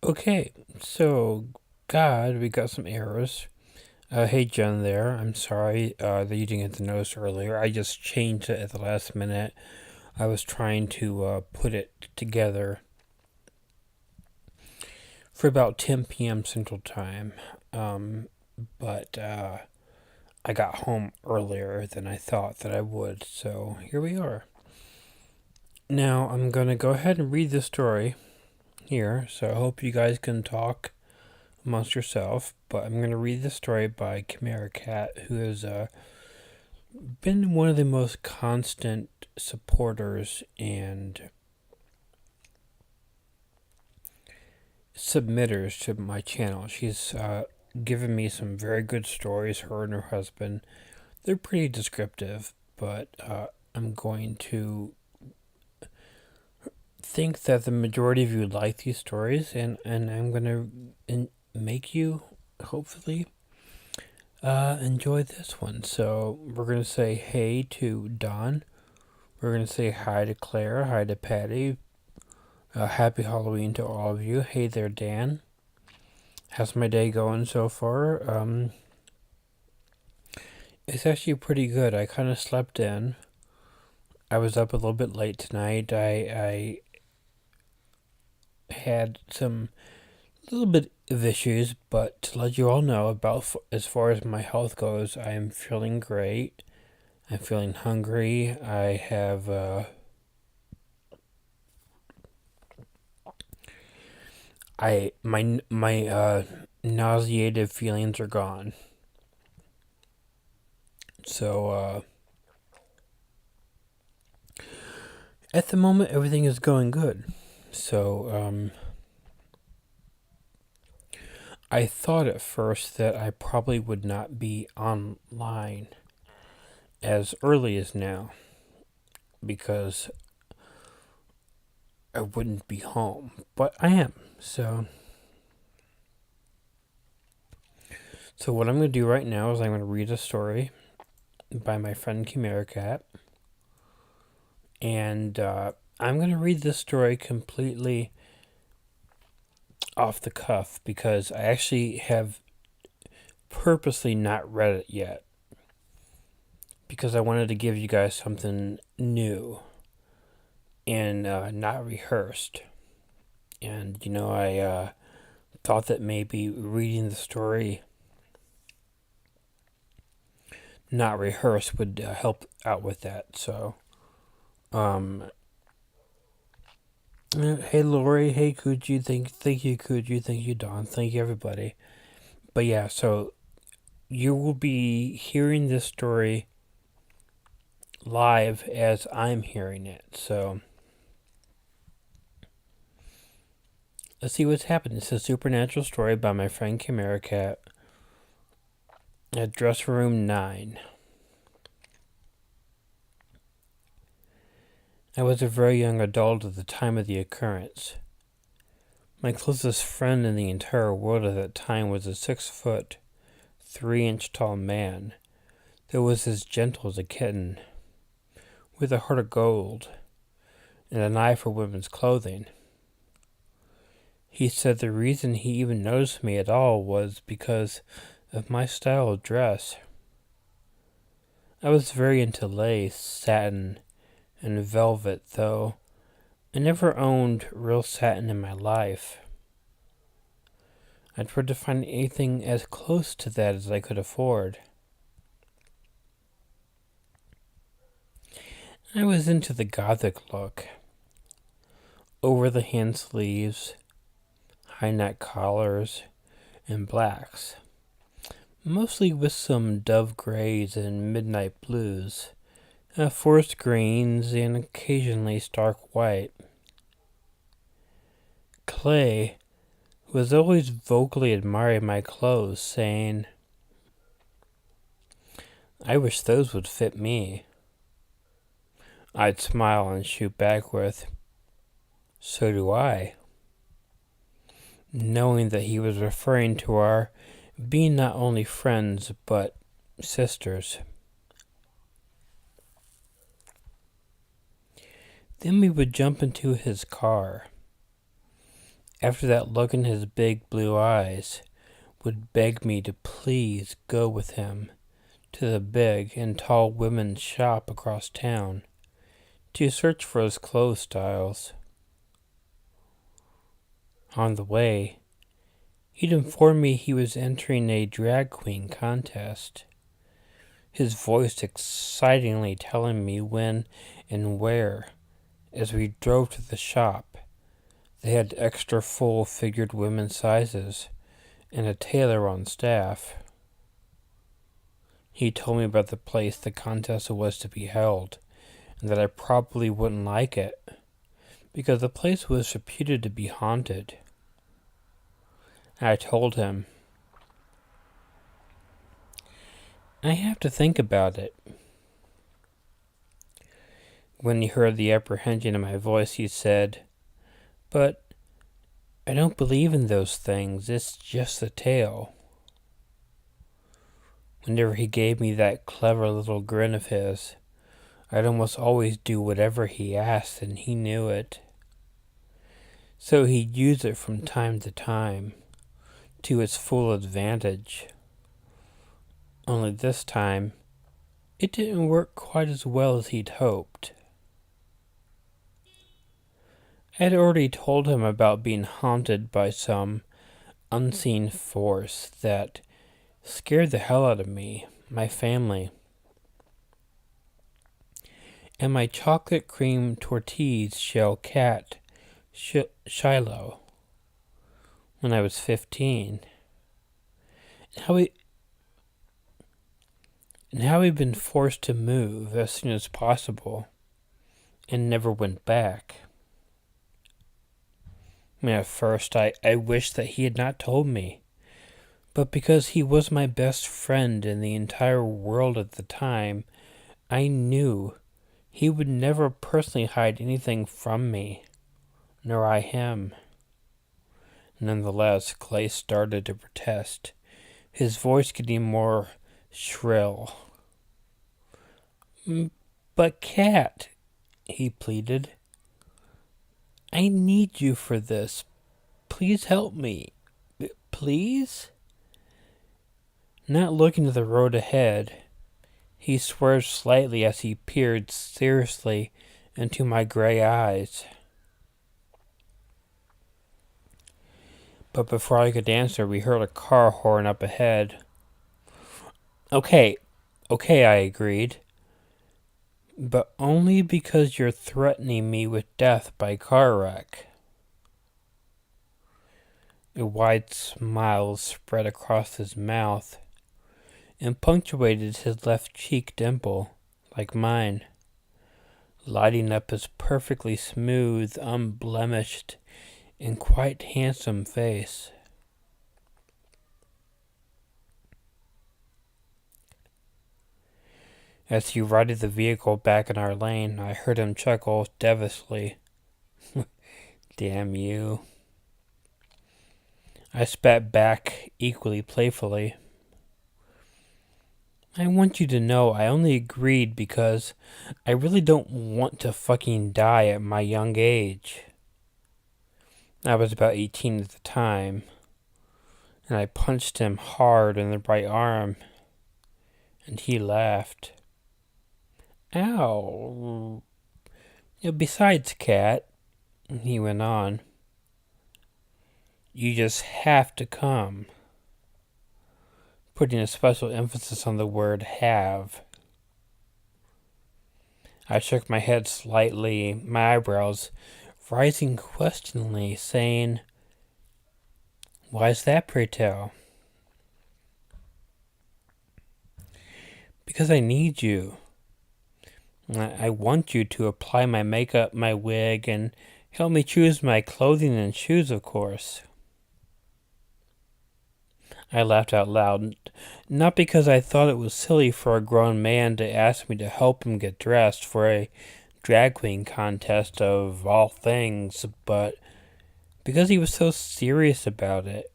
Okay, so God, we got some errors. Hey Jen there. I'm sorry that you didn't get the notice earlier. I just changed it at the last minute. I was trying to put it together for about 10 p.m. Central Time, but I got home earlier than I thought that I would, so here we are. Now I'm gonna go ahead and read the story here, so I hope you guys can talk amongst yourself, but I'm going to read the story by Chimera Cat, who has been one of the most constant supporters and submitters to my channel. She's given me some very good stories, her and her husband. They're pretty descriptive, but I'm going to think that the majority of you like these stories, and I'm going to make you, hopefully, enjoy this one. So we're going to say hey to Don. We're going to say hi to Claire, hi to Patty. Happy Halloween to all of you. Hey there, Dan. How's my day going so far? It's actually pretty good. I kind of slept in. I was up a little bit late tonight. I had some little bit of issues, but to let you all know about as far as my health goes, I am feeling great. I'm feeling hungry. I have my nauseated feelings are gone. So at the moment everything is going good. So I thought at first that I probably would not be online as early as now because I wouldn't be home, but I am. So what I'm going to do right now is I'm going to read a story by my friend Chimera Cat, and I'm going to read this story completely off the cuff because I actually have purposely not read it yet because I wanted to give you guys something new and not rehearsed. And I thought that maybe reading the story not rehearsed would help out with that. So, um, hey Lori, hey Kuji, thank you Kuji, thank you Don, thank you everybody. But yeah, so you will be hearing this story live as I'm hearing it. So let's see what's happened. It's a supernatural story by my friend Chimera Cat at Dressing Room 9. I was a very young adult at the time of the occurrence. My closest friend in the entire world at that time was a 6 foot, 3 inch tall man that was as gentle as a kitten, with a heart of gold and an eye for women's clothing. He said the reason he even noticed me at all was because of my style of dress. I was very into lace, satin, and velvet, though I never owned real satin in my life. I tried to find anything as close to that as I could afford. I was into the gothic look. Over the hand sleeves, high neck collars, and blacks. Mostly with some dove grays and midnight blues, forest greens, and occasionally stark white. Clay was always vocally admiring my clothes, saying, "I wish those would fit me." I'd smile and shoot back with, "So do I," knowing that he was referring to our being not only friends but sisters. Then we would jump into his car. after that look in his big blue eyes, would beg me to please go with him to the big and tall women's shop across town to search for his clothes styles. On the way, he'd inform me he was entering a drag queen contest, his voice excitingly telling me when and where. As we drove to the shop, they had extra full figured women's sizes and a tailor on staff. He told me about the place the contest was to be held, and that I probably wouldn't like it, because the place was reputed to be haunted. I told him, I have to think about it. When he heard the apprehension in my voice, he said, But I don't believe in those things, it's just a tale. Whenever he gave me that clever little grin of his, I'd almost always do whatever he asked, and he knew it. So he'd use it from time to time, to its full advantage. Only this time, it didn't work quite as well as he'd hoped. I had already told him about being haunted by some unseen force that scared the hell out of me, my family, and my chocolate cream tortillas shell cat, Shiloh, when I was 15. And how he'd been forced to move as soon as possible and never went back. At first, I wished that he had not told me, but because he was my best friend in the entire world at the time, I knew he would never personally hide anything from me, nor I him. Nonetheless, Clay started to protest, his voice getting more shrill. But Cat, he pleaded, I need you for this. Please help me. Please? Not looking to the road ahead, he swerved slightly as he peered seriously into my gray eyes. But before I could answer, we heard a car horn up ahead. Okay, I agreed. But only because you're threatening me with death by car wreck. A wide smile spread across his mouth and punctuated his left cheek dimple, like mine, lighting up his perfectly smooth, unblemished, and quite handsome face. As he righted the vehicle back in our lane, I heard him chuckle devilishly. Damn you. I spat back equally playfully. I want you to know I only agreed because I really don't want to fucking die at my young age. I was about 18 at the time, and I punched him hard in the right arm, and he laughed. Ow. Besides, Cat, he went on, you just have to come, putting a special emphasis on the word have. I shook my head slightly, my eyebrows rising questioningly, saying, Why's that, pray tell? Because I need you. I want you to apply my makeup, my wig, and help me choose my clothing and shoes, of course. I laughed out loud, not because I thought it was silly for a grown man to ask me to help him get dressed for a drag queen contest of all things, but because he was so serious about it.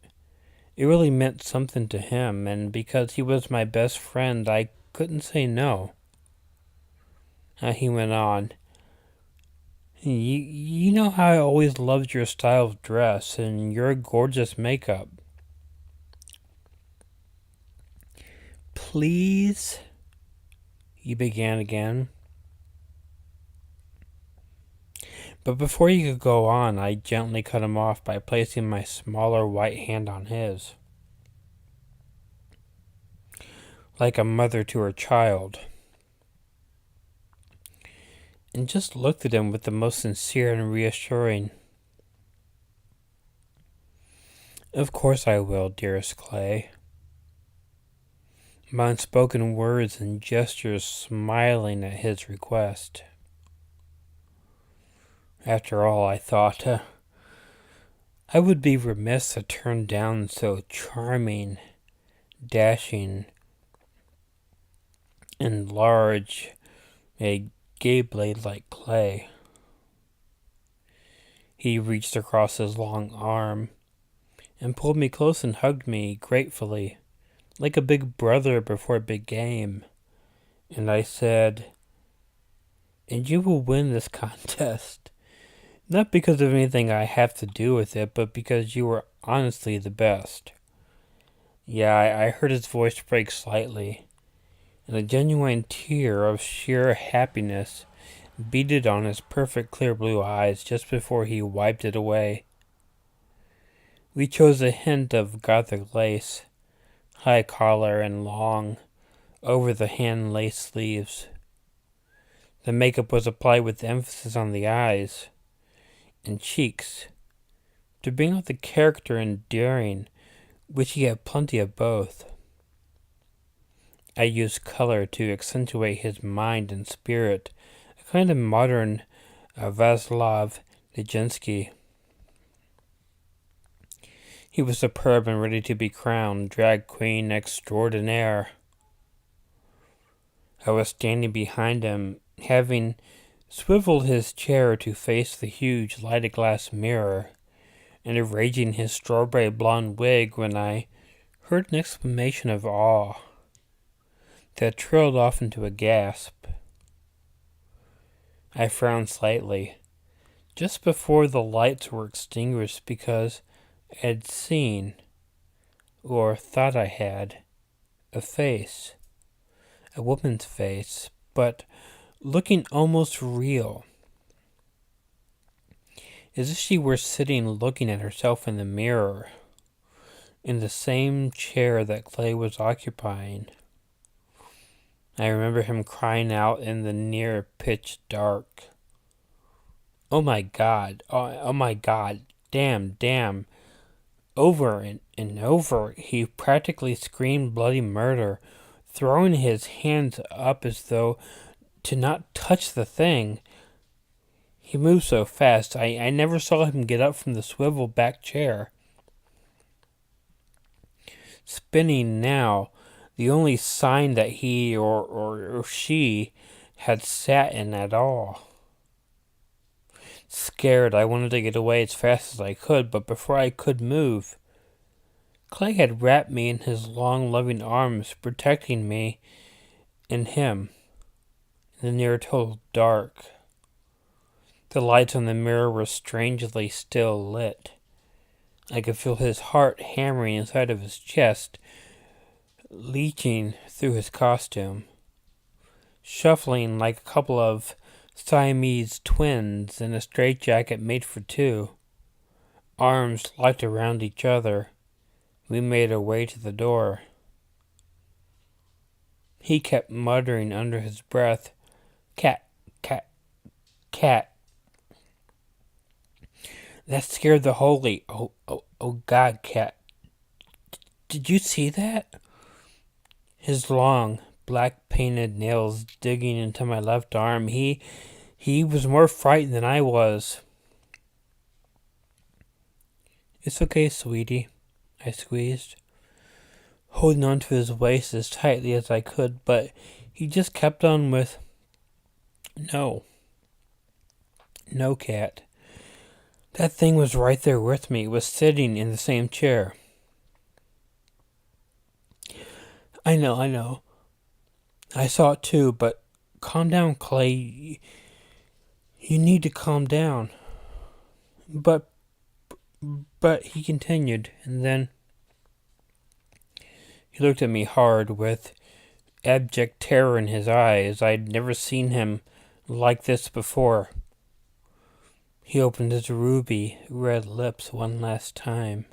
It really meant something to him, and because he was my best friend, I couldn't say no. He went on, You know how I always loved your style of dress and your gorgeous makeup. Please? You began again. But before he could go on, I gently cut him off by placing my smaller white hand on his, like a mother to her child, and just looked at him with the most sincere and reassuring, "Of course I will, dearest Clay." My unspoken words and gestures smiling at his request. After all, I thought, I would be remiss to turn down so charming, dashing, and large a gay blade like Clay. He reached across his long arm and pulled me close and hugged me gratefully, like a big brother before a big game. And I said, "And you will win this contest. Not because of anything I have to do with it, but because you are honestly the best." Yeah, I heard his voice break slightly, and a genuine tear of sheer happiness beaded on his perfect clear blue eyes just before he wiped it away. We chose a hint of Gothic lace, high collar and long, over the hand lace sleeves. The makeup was applied with emphasis on the eyes and cheeks to bring out the character and daring, which he had plenty of both. I used color to accentuate his mind and spirit, a kind of modern Vaslav Nijinsky. He was superb and ready to be crowned drag queen extraordinaire. I was standing behind him, having swiveled his chair to face the huge lighted glass mirror, and arranging his strawberry blonde wig when I heard an exclamation of awe that trailed off into a gasp. I frowned slightly, just before the lights were extinguished, because I had seen, or thought I had, a face, a woman's face, but looking almost real, as if she were sitting looking at herself in the mirror, in the same chair that Clay was occupying. I remember him crying out in the near pitch dark, "Oh my God, oh my God, damn," over and over. He practically screamed bloody murder, throwing his hands up as though to not touch the thing. He moved so fast, I never saw him get up from the swivel back chair. Spinning now, the only sign that he or she had sat in at all. Scared, I wanted to get away as fast as I could, but before I could move, Clay had wrapped me in his long, loving arms, protecting me and him in the near total dark. The lights on the mirror were strangely still lit. I could feel his heart hammering inside of his chest, leaching through his costume, shuffling like a couple of Siamese twins in a straitjacket made for two. Arms locked around each other, we made our way to the door. He kept muttering under his breath, "Cat, cat, cat." That scared the holy. Oh God, Cat. Did you see that? His long, black painted nails digging into my left arm. He was more frightened than I was. "It's okay, sweetie," I squeezed, holding onto his waist as tightly as I could, but he just kept on with, "No, Cat. That thing was right there with me. It was sitting in the same chair." I know. I saw it too, but calm down, Clay. You need to calm down. But, he continued, and then he looked at me hard with abject terror in his eyes. I'd never seen him like this before. He opened his ruby red lips one last time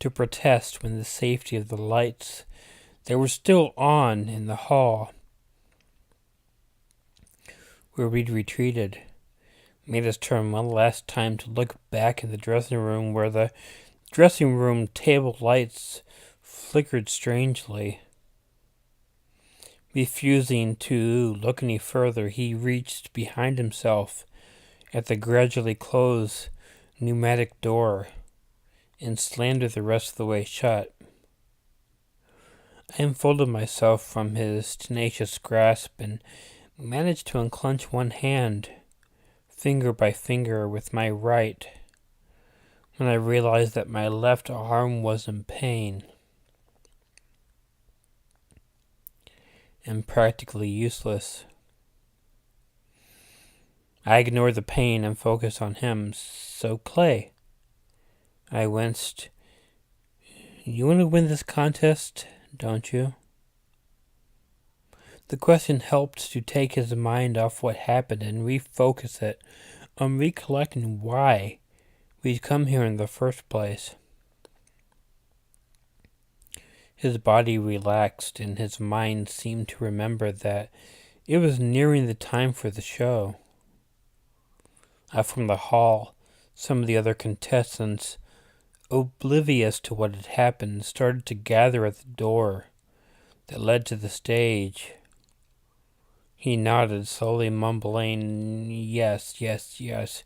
to protest when the safety of the lights that were still on in the hall where we'd retreated made us turn one last time to look back in the dressing room where the dressing room table lights flickered strangely. Refusing to look any further, he reached behind himself at the gradually closed pneumatic door and slammed it the rest of the way shut. I unfolded myself from his tenacious grasp and managed to unclench one hand, finger by finger, with my right, when I realized that my left arm was in pain and practically useless. I ignored the pain and focused on him. "So, Clay," I winced, "you want to win this contest, don't you?" The question helped to take his mind off what happened and refocus it on recollecting why we'd come here in the first place. His body relaxed and his mind seemed to remember that it was nearing the time for the show. From the hall, some of the other contestants, oblivious to what had happened, started to gather at the door that led to the stage. He nodded, slowly mumbling, "Yes, yes, yes,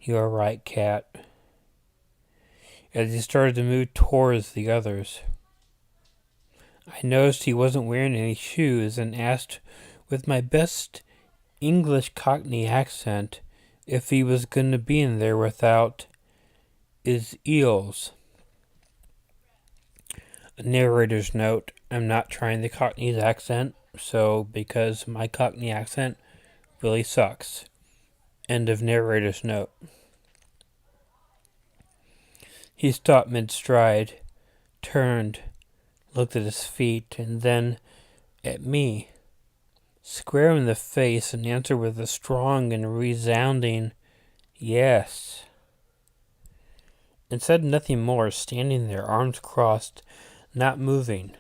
you are right, Cat," as he started to move towards the others. I noticed he wasn't wearing any shoes and asked with my best English Cockney accent if he was going to be in there without his eels. A narrator's note: I'm not trying the Cockney's accent, so because my Cockney accent really sucks. End of narrator's note. He stopped mid-stride, turned, looked at his feet, and then at me, square in the face, and answered with a strong and resounding yes, and said nothing more, standing there, arms crossed, not moving.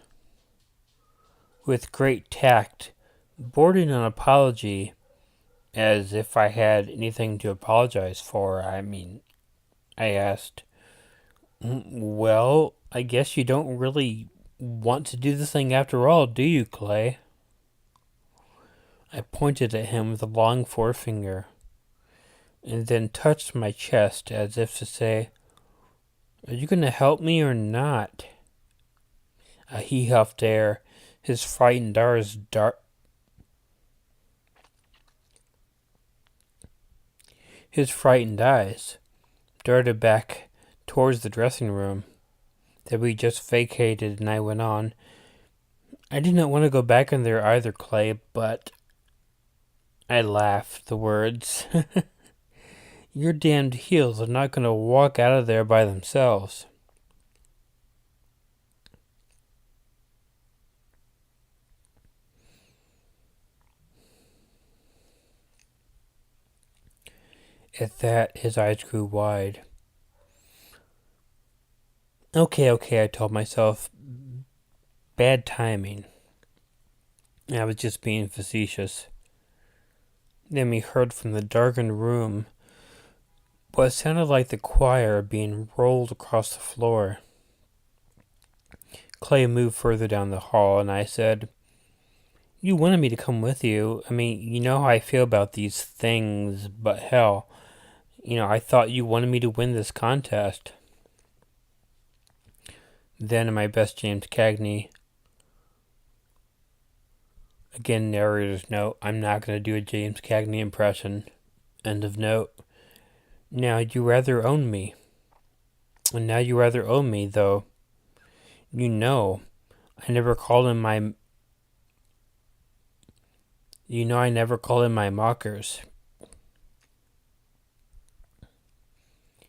With great tact, bordering on apology, as if I had anything to apologize for, I asked, "Well, I guess you don't really want to do this thing after all, do you, Clay?" I pointed at him with a long forefinger, and then touched my chest as if to say, "Are you going to help me or not?" He huffed air, his frightened eyes darted back towards the dressing room that we just vacated, and I went on, "I do not want to go back in there either, Clay, but..." I laughed the words. "Your damned heels are not going to walk out of there by themselves." At that, his eyes grew wide. Okay, I told myself. Bad timing. I was just being facetious. Then we heard from the darkened room what sounded like the choir being rolled across the floor. Clay moved further down the hall, and I said, "You wanted me to come with you. You know how I feel about these things, but hell, I thought you wanted me to win this contest." Then, in my best James Cagney, again, narrator's note, I'm not going to do a James Cagney impression. End of note. Now you rather own me, though. I never called in my mockers.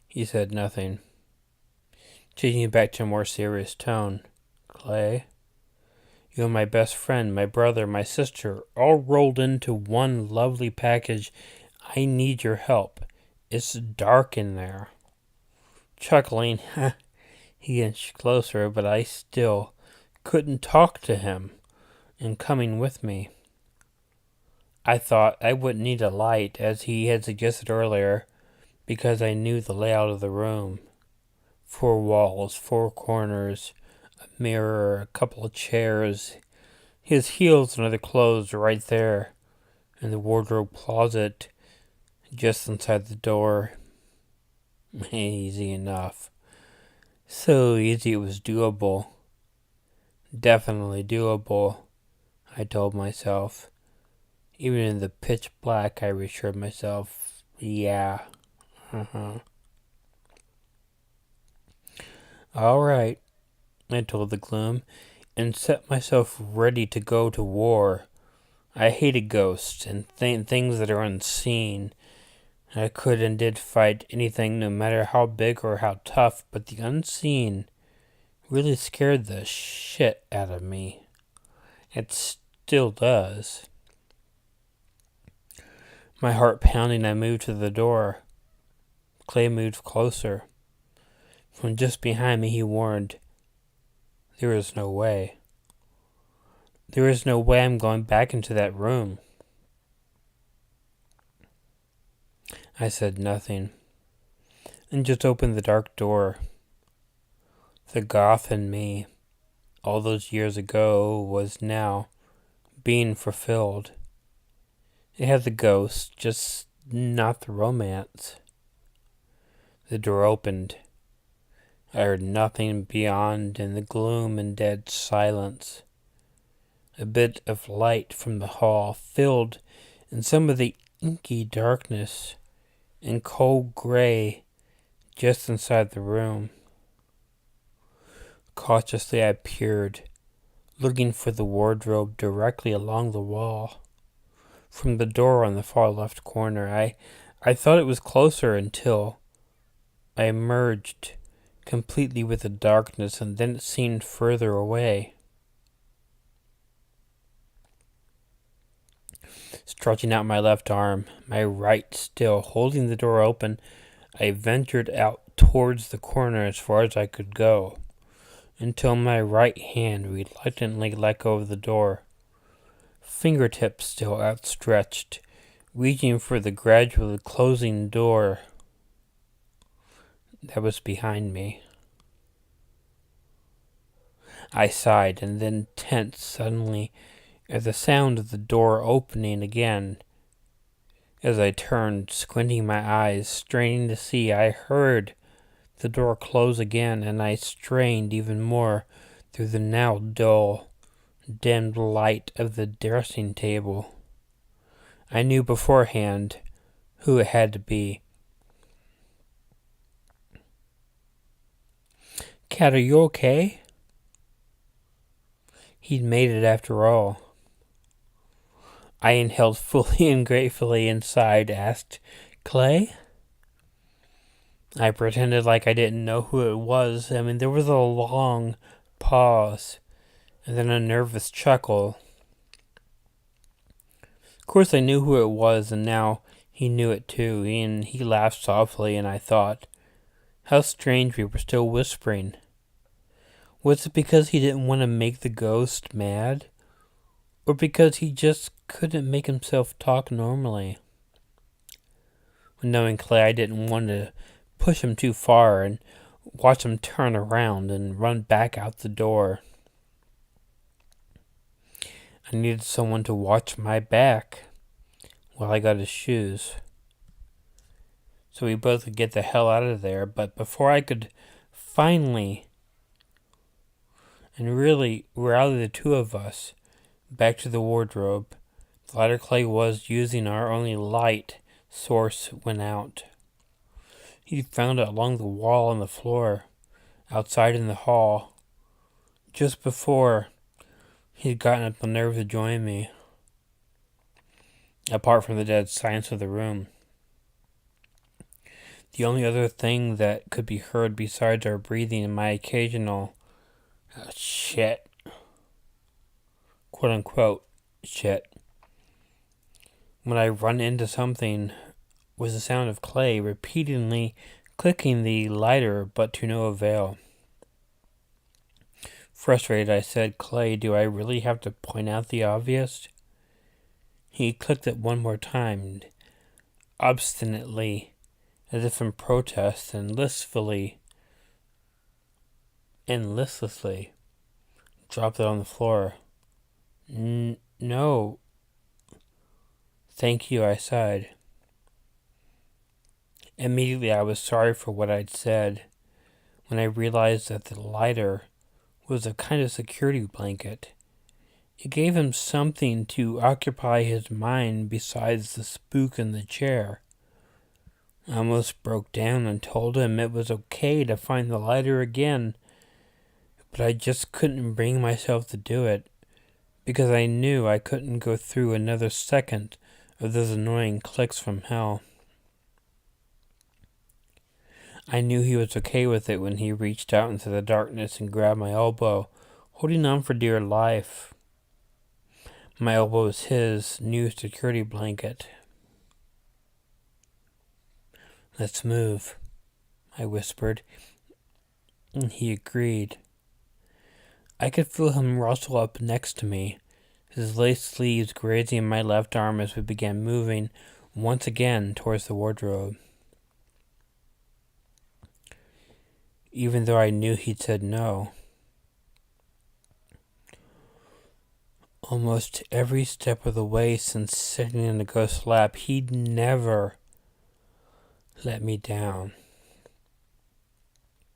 He said nothing, changing back to a more serious tone. Clay, you're my best friend, my brother, my sister, all rolled into one lovely package. I need your help. It's dark in there. Chuckling, he inched closer, but I still couldn't talk to him, and coming with me. I thought I wouldn't need a light, as he had suggested earlier, because I knew the layout of the room. 4 walls, 4 corners, a mirror, a couple of chairs, his heels and other clothes right there, and the wardrobe closet just inside the door. Easy enough. So easy it was doable. Definitely doable, I told myself. Even in the pitch black, I reassured myself, yeah, All right, I told the gloom, and set myself ready to go to war. I hated ghosts and things that are unseen. I could and did fight anything, no matter how big or how tough, but the unseen really scared the shit out of me. It still does. My heart pounding, I moved to the door. Clay moved closer. From just behind me, he warned, "There is no way. There is no way I'm going back into that room." I said nothing, and just opened the dark door. The goth in me, all those years ago, was now being fulfilled. It had the ghost, just not the romance. The door opened. I heard nothing beyond in the gloom and dead silence. A bit of light from the hall filled in some of the inky darkness and cold gray just inside the room. Cautiously I peered, looking for the wardrobe directly along the wall. From the door on the far left corner, I thought it was closer until I emerged completely with the darkness, and then it seemed further away. Stretching out my left arm, my right still holding the door open, I ventured out towards the corner as far as I could go, until my right hand reluctantly let go of the door. Fingertips still outstretched, reaching for the gradually closing door that was behind me. I sighed and then tensed suddenly at the sound of the door opening again. As I turned, squinting my eyes, straining to see, I heard the door close again, and I strained even more through the now dull, dimmed light of the dressing table. I knew beforehand who it had to be. "Cat, are you okay?" He'd made it after all. I inhaled fully and gratefully and sighed, asked, "Clay?" I pretended like I didn't know who it was. There was a long pause, and then a nervous chuckle. Of course I knew who it was, and now he knew it too, and he laughed softly, and I thought, how strange we were still whispering. Was it because he didn't want to make the ghost mad? Or because he just couldn't make himself talk normally? Knowing Clay, I didn't want to push him too far and watch him turn around and run back out the door. I needed someone to watch my back while I got his shoes, so we both could get the hell out of there. But before I could finally and really rally the two of us back to the wardrobe, the lighter Clay was using our only light source went out. He found it along the wall on the floor, outside in the hall, just before he'd gotten up the nerve to join me. Apart from the dead silence of the room, The only other thing that could be heard besides our breathing and my occasional shit, quote unquote, shit, when I run into something was the sound of Clay repeatedly clicking the lighter, but to no avail. Frustrated, I said, "Clay, do I really have to point out the obvious?" He clicked it one more time, obstinately, as if in protest, and listlessly dropped it on the floor. No. Thank you, I sighed. Immediately I was sorry for what I'd said when I realized that the lighter was a kind of security blanket. It gave him something to occupy his mind besides the spook in the chair. I almost broke down and told him it was okay to find the lighter again, but I just couldn't bring myself to do it, because I knew I couldn't go through another second of those annoying clicks from hell. I knew he was okay with it when he reached out into the darkness and grabbed my elbow, holding on for dear life. My elbow was his new security blanket. "Let's move," I whispered, and he agreed. I could feel him rustle up next to me, his lace sleeves grazing my left arm as we began moving once again towards the wardrobe. Even though I knew he'd said no. Almost every step of the way since sitting in the ghost's lap, he'd never let me down.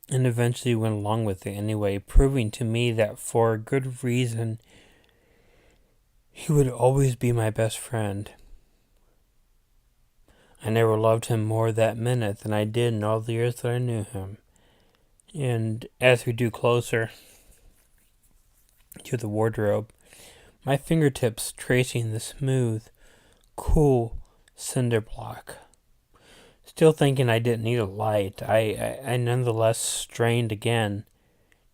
And eventually went along with it anyway, proving to me that for a good reason, he would always be my best friend. I never loved him more that minute than I did in all the years that I knew him. And as we drew closer to the wardrobe, my fingertips tracing the smooth, cool cinder block. Still thinking I didn't need a light, I nonetheless strained again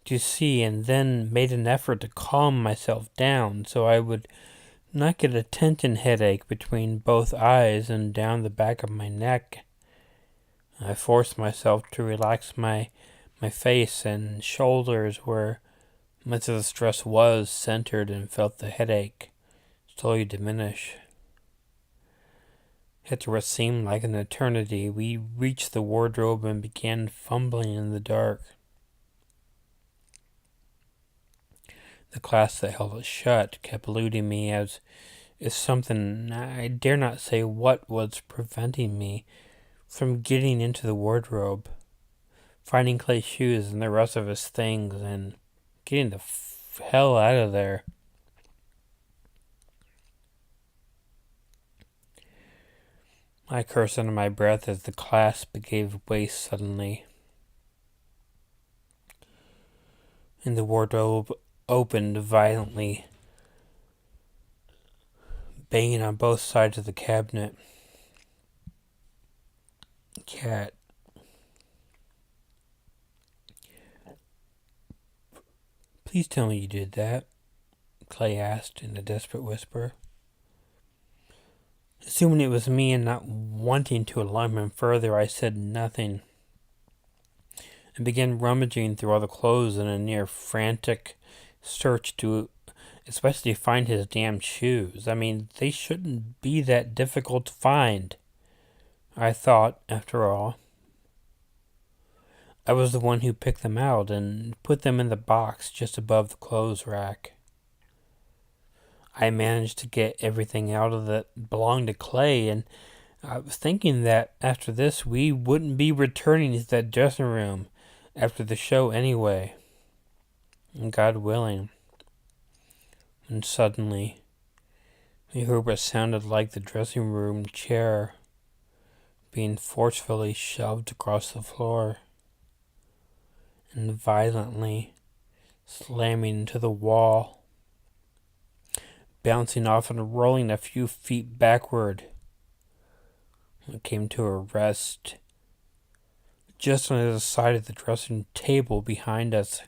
to see, and then made an effort to calm myself down so I would not get a tension headache between both eyes and down the back of my neck. I forced myself to relax my face and shoulders where much of the stress was centered, and felt the headache slowly diminish. After what seemed like an eternity, we reached the wardrobe and began fumbling in the dark. The clasp that held it shut kept eluding me as if something, I dare not say what, was preventing me from getting into the wardrobe, finding Clay's shoes and the rest of his things, and getting the hell out of there. I cursed under my breath as the clasp gave way suddenly, and the wardrobe opened violently, banging on both sides of the cabinet. "Cat, please tell me you did that," Clay asked in a desperate whisper. Assuming it was me and not wanting to alarm him further, I said nothing and began rummaging through all the clothes in a near frantic search to especially find his damn shoes. I mean, they shouldn't be that difficult to find, I thought, after all. I was the one who picked them out and put them in the box just above the clothes rack. I managed to get everything out of that belonged to Clay, and I was thinking that after this we wouldn't be returning to that dressing room after the show anyway. And God willing. And suddenly, we heard what sounded like the dressing room chair being forcefully shoved across the floor and violently slamming into the wall, bouncing off and rolling a few feet backward. It came to a rest just on the side of the dressing table behind us,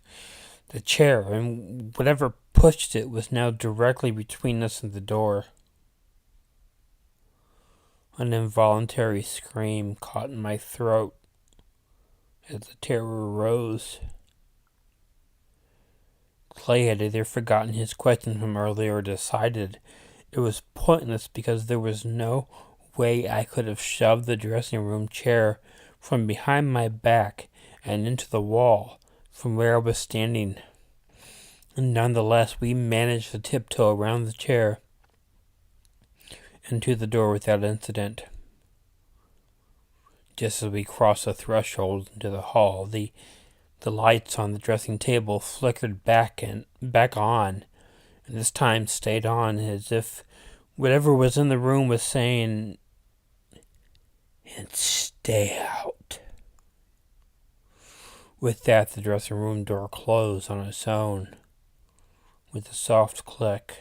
the chair, and whatever pushed it was now directly between us and the door. An involuntary scream caught in my throat as the terror rose. Clay had either forgotten his question from earlier or decided it was pointless because there was no way I could have shoved the dressing room chair from behind my back and into the wall from where I was standing. And nonetheless, we managed to tiptoe around the chair and to the door without incident. Just as we crossed the threshold into the hall, the lights on the dressing table flickered back on, and this time stayed on as if whatever was in the room was saying, "And stay out." With that, the dressing room door closed on its own with a soft click.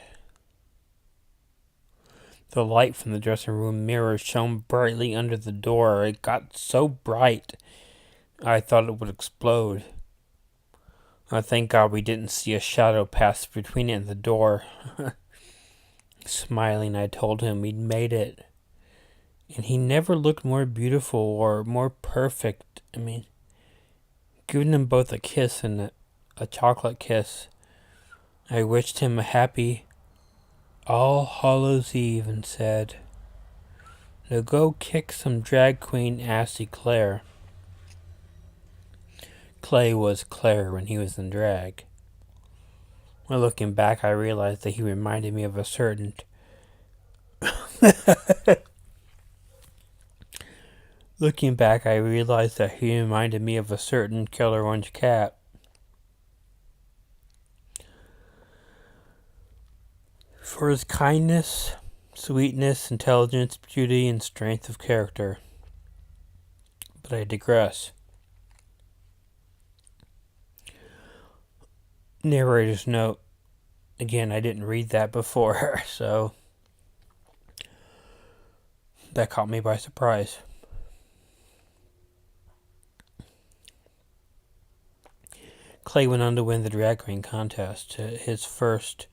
The light from the dressing room mirror shone brightly under the door. It got so bright I thought it would explode. Thank God we didn't see a shadow pass between it and the door. Smiling, I told him we'd made it. And he never looked more beautiful or more perfect. Giving them both a kiss and a chocolate kiss, I wished him a happy All Hallows Eve and said, "Now go kick some drag queen assy Claire." Clay was Claire when he was in drag. When looking back, I realized that he reminded me of a certain... Looking back, I realized that he reminded me of a certain killer orange cat. For his kindness, sweetness, intelligence, beauty, and strength of character. But I digress. Narrator's note. Again, I didn't read that before, so that caught me by surprise. Clay went on to win the drag queen contest, his first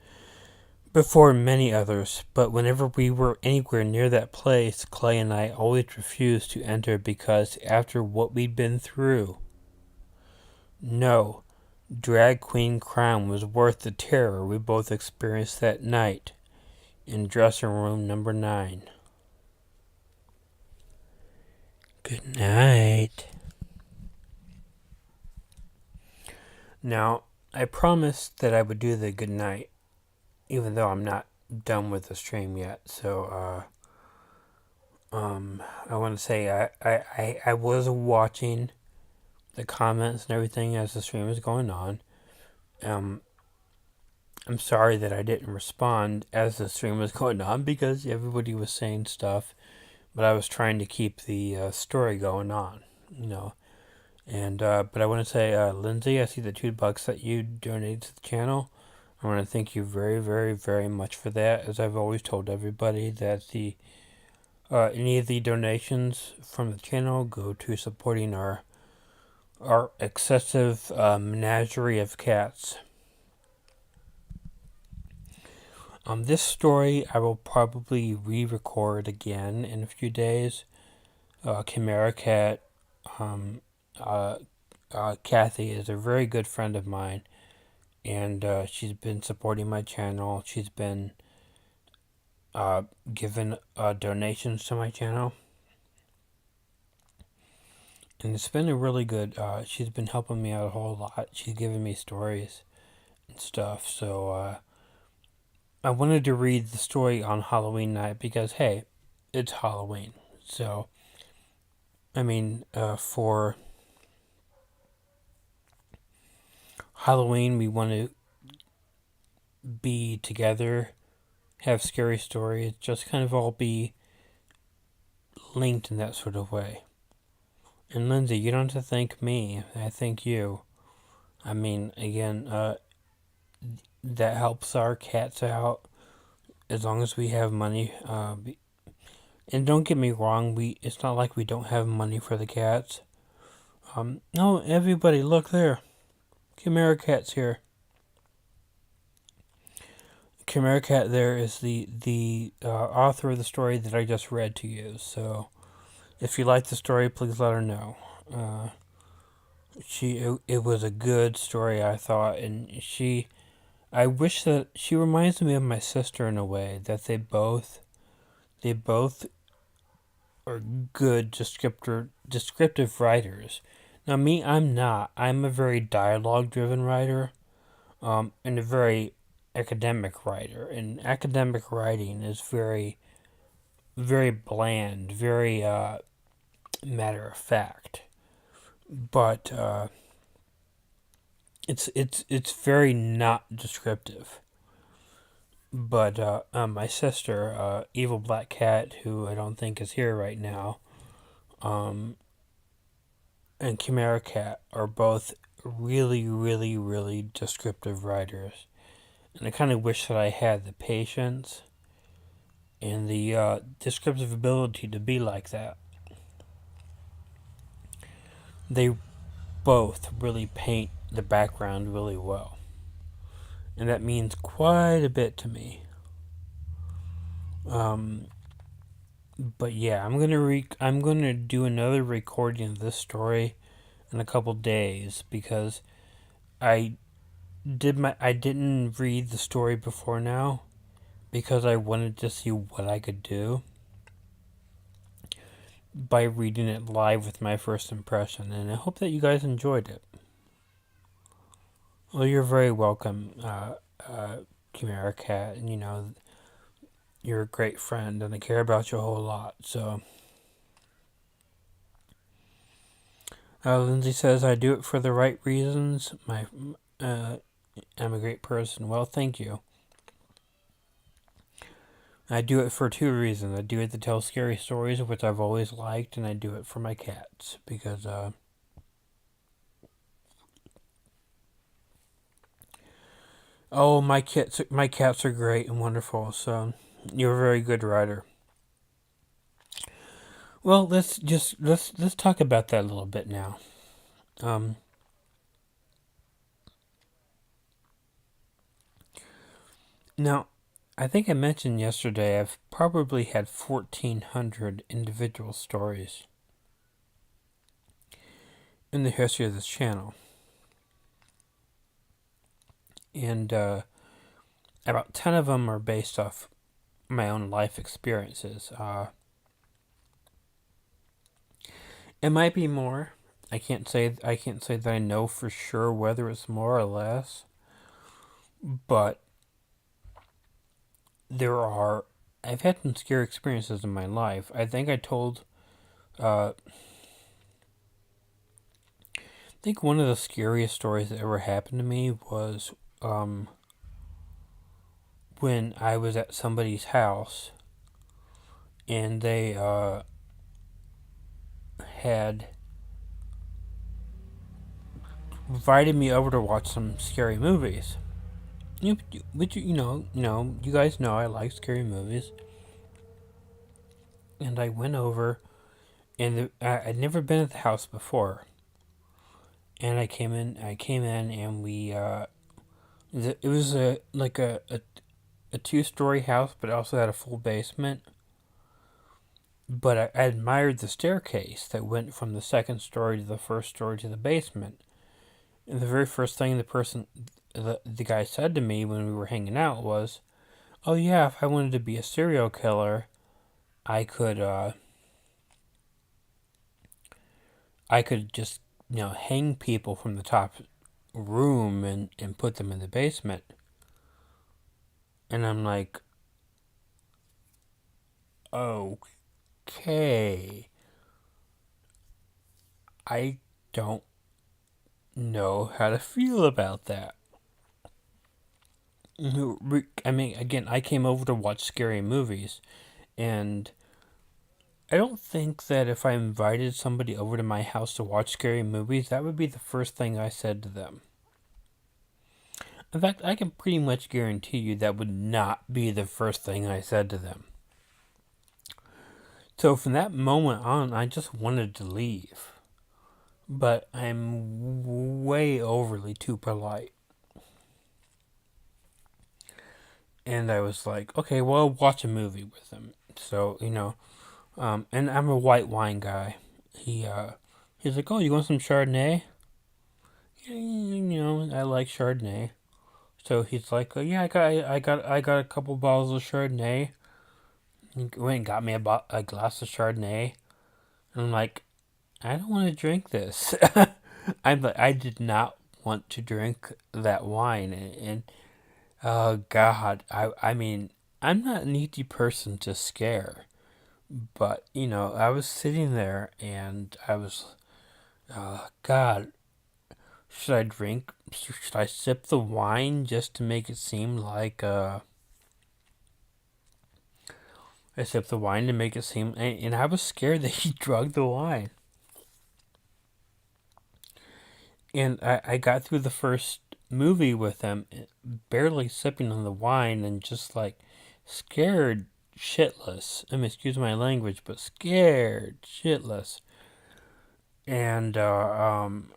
before many others, but whenever we were anywhere near that place, Clay and I always refused to enter because after what we'd been through, no drag queen crown was worth the terror we both experienced that night in dressing room number 9. Good night. Now, I promised that I would do the good night, even though I'm not done with the stream yet. So, I want to say I was watching the comments and everything as the stream was going on. I'm sorry that I didn't respond as the stream was going on because everybody was saying stuff, but I was trying to keep the story going on, And but I want to say, Lindsay, I see the $2 that you donated to the channel. I want to thank you very, very, very much for that. As I've always told everybody, that the any of the donations from the channel go to supporting our excessive menagerie of cats. This story I will probably re-record again in a few days. Chimera Cat, Kathy is a very good friend of mine, and she's been supporting my channel. She's been giving donations to my channel, and it's been a really good, she's been helping me out a whole lot. She's giving me stories and stuff, so I wanted to read the story on Halloween night because, hey, it's Halloween. So, for Halloween, we want to be together, have scary stories, just kind of all be linked in that sort of way. And Lindsay, you don't have to thank me. I thank you. Again, that helps our cats out as long as we have money. And don't get me wrong, it's not like we don't have money for the cats. Oh, everybody, look there. Chimera Cat's here. Chimera Cat there is the author of the story that I just read to you. So, if you like the story, please let her know. It was a good story, I thought, and I wish that she reminds me of my sister in a way, that they both are good descriptive writers. Now me, I'm not. I'm a very dialogue driven writer, and a very academic writer. And academic writing is very bland, very matter of fact. But it's very not descriptive. But my sister, Evil Black Cat, who I don't think is here right now, um, and Chimera Cat are both really descriptive writers. And I kind of wish that I had the patience and the descriptive ability to be like that. They both really paint the background really well. And that means quite a bit to me. But yeah, I'm gonna do another recording of this story in a couple days because I I didn't read the story before now because I wanted to see what I could do by reading it live with my first impression, and I hope that you guys enjoyed it. Well, you're very welcome, Chimera Cat, and you're a great friend, and I care about you a whole lot. So, Lindsay says I do it for the right reasons. I'm a great person. Well, thank you. I do it for two reasons. I do it to tell scary stories, which I've always liked, and I do it for my cats because oh, my cats are great and wonderful. So you're a very good writer. Well, let's talk about that a little bit now. Um, Now, I think I mentioned yesterday I've probably had 1,400 individual stories in the history of this channel. And about 10 of them are based off my own life experiences. It might be more. I can't say that I know for sure whether it's more or less. But I've had some scary experiences in my life. I think I think one of the scariest stories that ever happened to me was when I was at somebody's house and they had invited me over to watch some scary movies. You guys know I like scary movies. And I went over, and I'd never been at the house before. And I came in, and it was a 2-story house, but it also had a full basement. But I admired the staircase that went from the second story to the first story to the basement. And the very first thing the guy said to me when we were hanging out was, "Oh yeah, if I wanted to be a serial killer, I could just hang people from the top room and put them in the basement." And I'm like, okay, I don't know how to feel about that. I mean, again, I came over to watch scary movies, and I don't think that if I invited somebody over to my house to watch scary movies, that would be the first thing I said to them. In fact, I can pretty much guarantee you that would not be the first thing I said to them. So from that moment on, I just wanted to leave. but I'm way overly too polite. And I was like, okay, well, I'll watch a movie with him. So, and I'm a white wine guy. He's like, oh, you want some Chardonnay? I like Chardonnay. So he's like, oh, yeah, I got a couple bottles of Chardonnay. He went and got me a glass of Chardonnay. And I'm like, I don't want to drink this. I did not want to drink that wine, and oh God, I mean, I'm not an easy person to scare, but I was sitting there and I was, God, should I drink? Should I sip the wine just to make it seem like I sipped the wine to make it seem, and I was scared that he drugged the wine. And I got through the first movie with him, barely sipping on the wine and just like scared shitless. I mean, excuse my language, but scared shitless. And and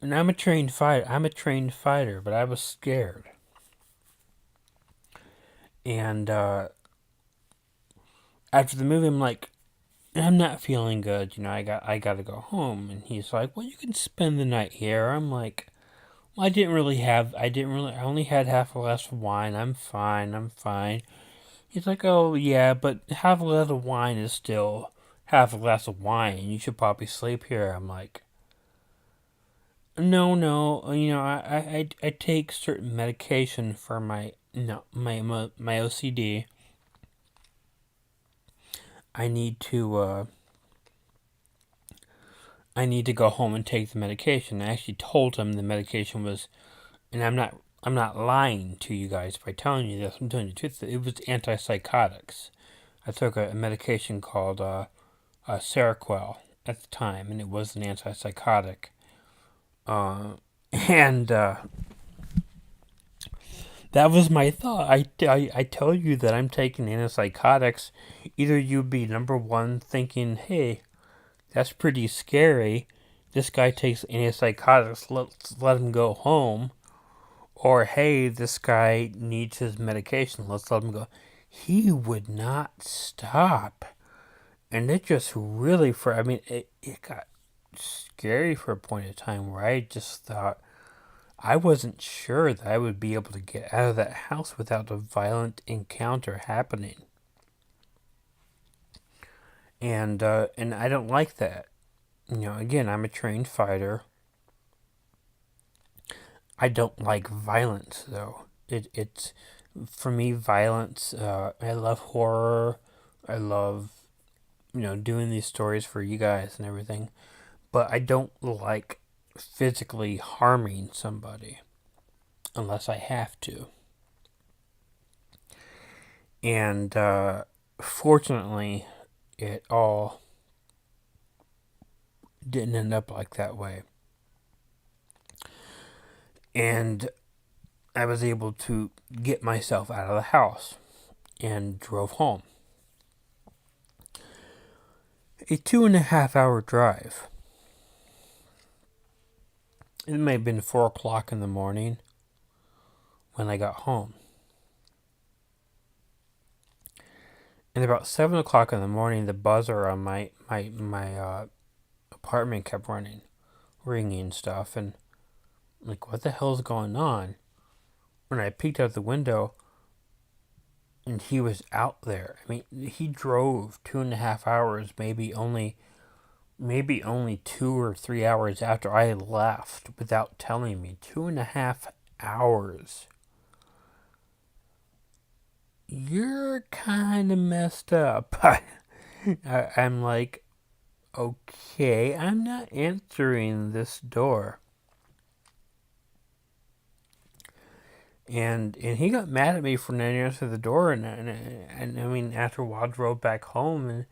I'm a trained fighter. But I was scared. And after the movie, I'm like, I'm not feeling good. I got to go home. And he's like, well, you can spend the night here. I'm like, well, I only had half a glass of wine. I'm fine. I'm fine. He's like, oh, yeah, but half a glass of wine is still half a glass of wine. You should probably sleep here. I'm like, no, no. I take certain medication for my, no, my OCD. I need to, I need to go home and take the medication. I actually told him the medication was, and I'm not lying to you guys by telling you this. I'm telling you the truth. It was antipsychotics. I took a medication called Seroquel at the time, and it was an antipsychotic. And that was my thought. I tell you that I'm taking antipsychotics. Either you be number one thinking, hey, that's pretty scary. This guy takes antipsychotics. Let's let him go home. Or, hey, this guy needs his medication. Let's let him go. He would not stop. And it just really, it got scary for a point of time where I just thought I wasn't sure that I would be able to get out of that house without a violent encounter happening. And I don't like that. Again, I'm a trained fighter. I don't like violence though. It's for me violence. I love horror. I love doing these stories for you guys and everything, but I don't like physically harming somebody unless I have to. And fortunately, it all didn't end up like that way. And I was able to get myself out of the house and drove home. A 2.5 hour drive. It may have been 4 o'clock in the morning when I got home. And about 7 o'clock in the morning, the buzzer on my apartment kept ringing and stuff. And I'm like, what the hell's going on? When I peeked out the window, and he was out there. I mean, he drove 2.5 hours, maybe only 2 or 3 hours after I had left without telling me. 2.5 hours. You're kind of messed up. I'm like, okay, I'm not answering this door. And he got mad at me for not answering the door, and I mean, after a while, drove back home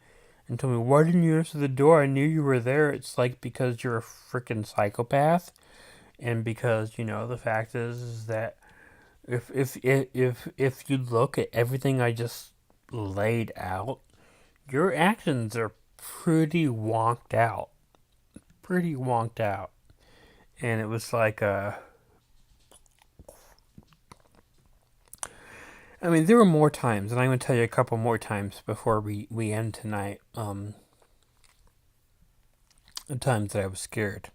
and told me, why didn't you answer the door? I knew you were there. It's like, because you're a freaking psychopath, and because the fact is that if you look at everything I just laid out, your actions are pretty wonked out. Pretty wonked out. And it was like, I mean, there were more times, and I'm going to tell you a couple more times before we end tonight. The times that I was scared.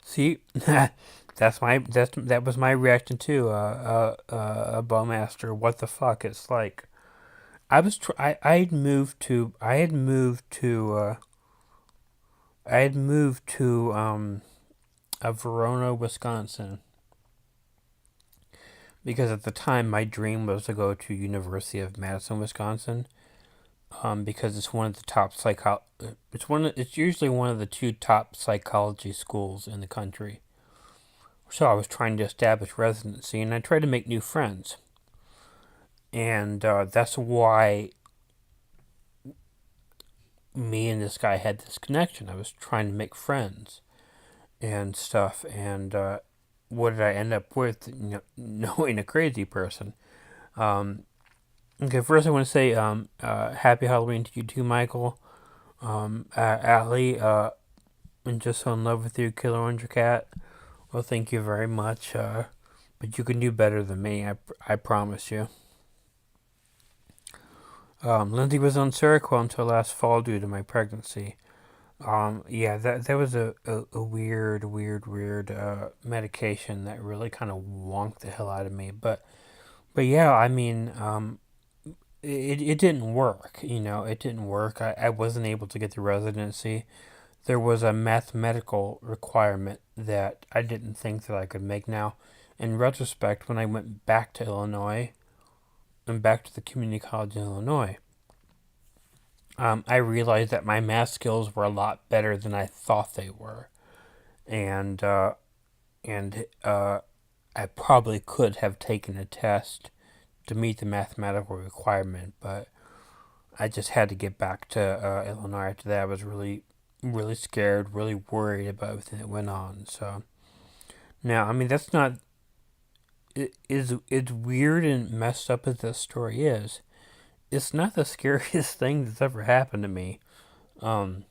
See, that was my reaction too. A bowmaster. What the fuck? It's like I had moved to Verona, Wisconsin, because at the time my dream was to go to University of Madison, Wisconsin. Because it's one of the top it's usually one of the two top psychology schools in the country. So I was trying to establish residency, and I tried to make new friends, and that's why me and this guy had this connection. I was trying to make friends and stuff, and what did I end up with? Knowing a crazy person. Okay, first I want to say happy Halloween to you too, Michael. Allie, I'm just so in love with you, Killer Orange Cat. Well, thank you very much. But you can do better than me, I promise you. Lindsay was on Seroquel until last fall due to my pregnancy. Yeah, that was a weird medication that really kind of wonked the hell out of me. But yeah, I mean, it didn't work. It didn't work. I wasn't able to get the residency. There was a mathematical requirement that I didn't think that I could make now. In retrospect, when I went back to Illinois and back to the community college in Illinois, I realized that my math skills were a lot better than I thought they were, and I probably could have taken a test to meet the mathematical requirement, but I just had to get back to Illinois after that. I was really, really scared, really worried about everything that went on. So now, I mean, that's not. It's weird and messed up as this story is. It's not the scariest thing that's ever happened to me. The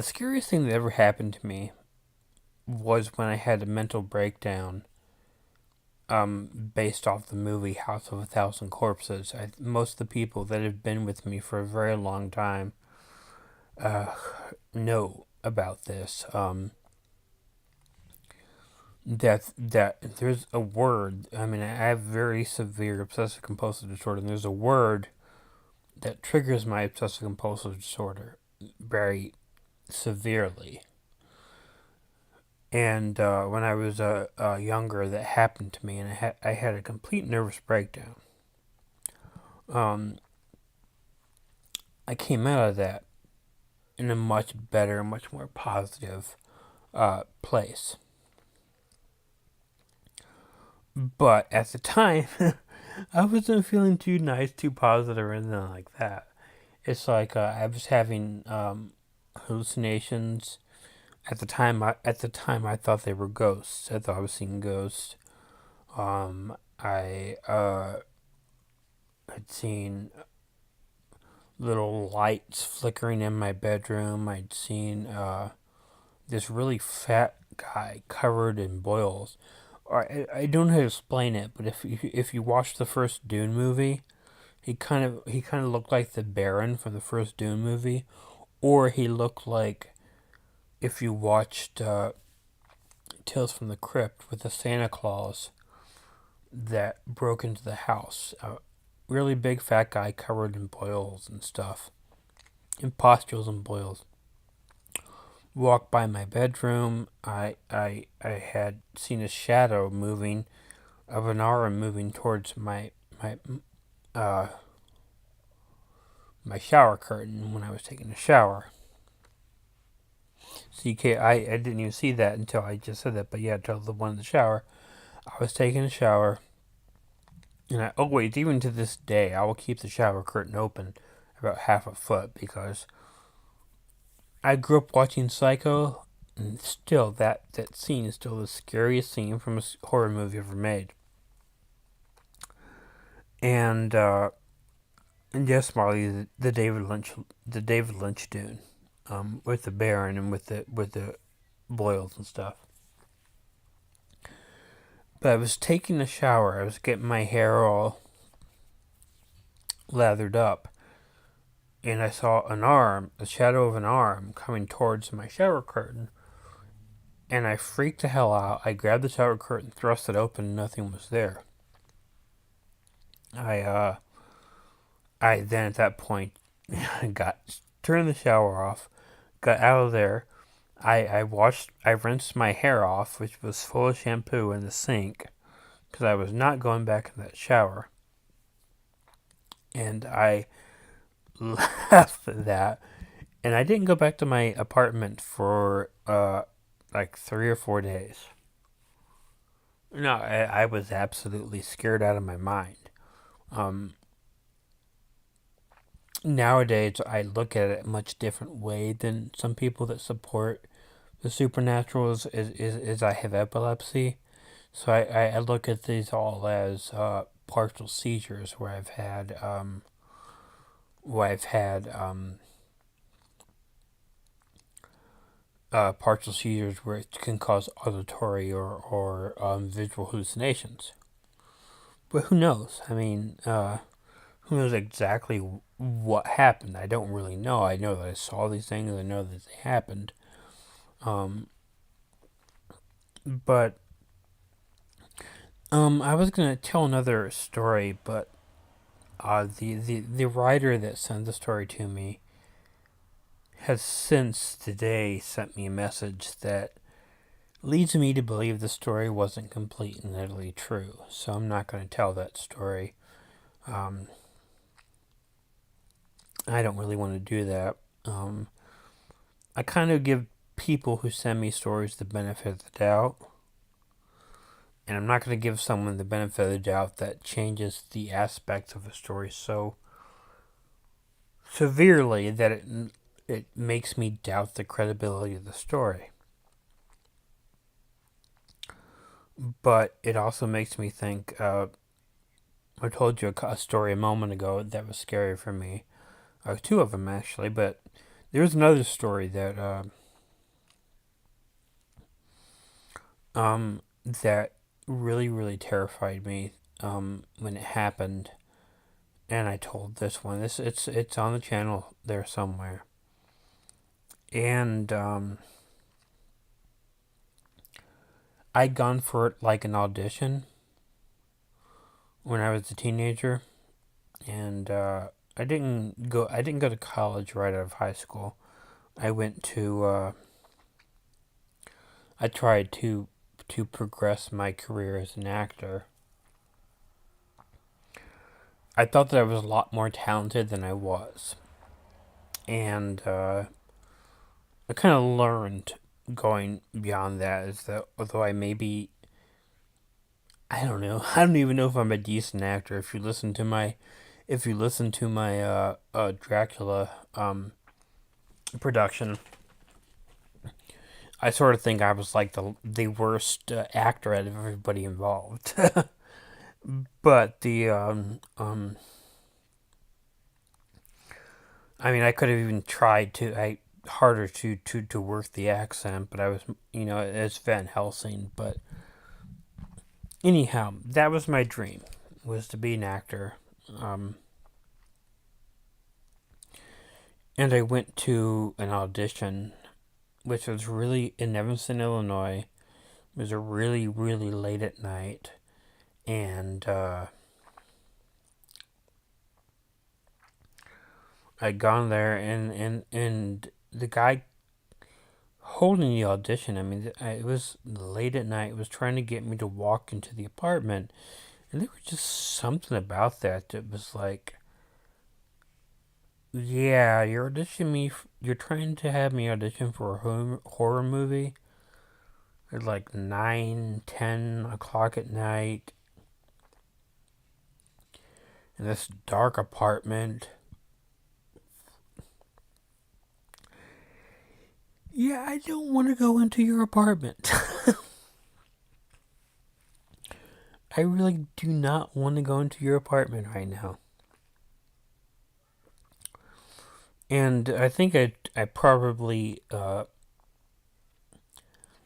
scariest thing that ever happened to me was when I had a mental breakdown based off the movie House of a Thousand Corpses. Most of the people that have been with me for a very long time know about this. That there's a word. I mean, I have very severe obsessive compulsive disorder, and there's a word that triggers my obsessive compulsive disorder very severely. And when I was younger, that happened to me, and I had a complete nervous breakdown. I came out of that in a much better, much more positive place. But at the time, I wasn't feeling too nice, too positive, or anything like that. It's like I was having hallucinations. At the time, I thought they were ghosts. I thought I was seeing ghosts. I had seen little lights flickering in my bedroom. I'd seen this really fat guy covered in boils. I don't know how to explain it, but if you watch the first Dune movie, he kind of looked like the Baron from the first Dune movie, or he looked like if you watched Tales from the Crypt with the Santa Claus that broke into the house. A really big fat guy covered in boils and stuff, in pustules and boils. Walked by my bedroom. I had seen a shadow moving, of an arm moving towards uh my shower curtain when I was taking a shower. I didn't even see that until I just said that, but yeah, until the one in the shower. I was taking a shower, and I always, even to this day, I will keep the shower curtain open about half a foot because I grew up watching Psycho, and still that scene is still the scariest scene from a horror movie ever made. And And yes, Marley, the David Lynch Dune, with the Baron and with the boils and stuff. But I was taking a shower. I was getting my hair all lathered up, and I saw an arm, the shadow of an arm, coming towards my shower curtain. And I freaked the hell out. I grabbed the shower curtain, thrust it open, and nothing was there. I I then at that point got turned the shower off, got out of there. I rinsed my hair off, which was full of shampoo in the sink, because I was not going back in that shower. And I left that, and I didn't go back to my apartment for like 3 or 4 days. No, I was absolutely scared out of my mind. Um, Nowadays, I look at it a much different way than some people that support the supernatural. Is I have epilepsy, so I look at these all as partial seizures where I've had partial seizures where it can cause auditory or visual hallucinations. But who knows? I mean, who knows exactly what happened? I don't really know. I know that I saw these things. I know that they happened. Um, but I was gonna tell another story, but the writer that sent the story to me has since today sent me a message that leads me to believe the story wasn't complete and utterly true. So I'm not going to tell that story. Um, I don't really want to do that. I kind of give people who send me stories the benefit of the doubt. And I'm not going to give someone the benefit of the doubt that changes the aspects of a story so severely that it makes me doubt the credibility of the story. But it also makes me think. I told you a story a moment ago that was scary for me. Two of them actually, but there's another story that really terrified me when it happened, and I told this one. It's on the channel there somewhere, and I'd gone for it like an audition when I was a teenager, and I didn't go to college right out of high school. I went to I tried to progress my career as an actor. I thought that I was a lot more talented than I was, and I kind of learned going beyond that is that although I don't know, I don't even know if I'm a decent actor. If you listen to my Dracula production, I sort of think I was like the worst actor out of everybody involved. But I mean, I could have even tried harder to work the accent, but I was, as Van Helsing. But anyhow, that was my dream, was to be an actor. Um, and I went to an audition, which was really in Evanston, Illinois. It was a really late at night, and I'd gone there, and the guy holding the audition, I mean, it was late at night, was trying to get me to walk into the apartment, and there was just something about that was like, yeah, you're trying to have me audition for a horror movie at like 9, 10 o'clock at night in this dark apartment. Yeah, I don't want to go into your apartment. I really do not want to go into your apartment right now. And I think I probably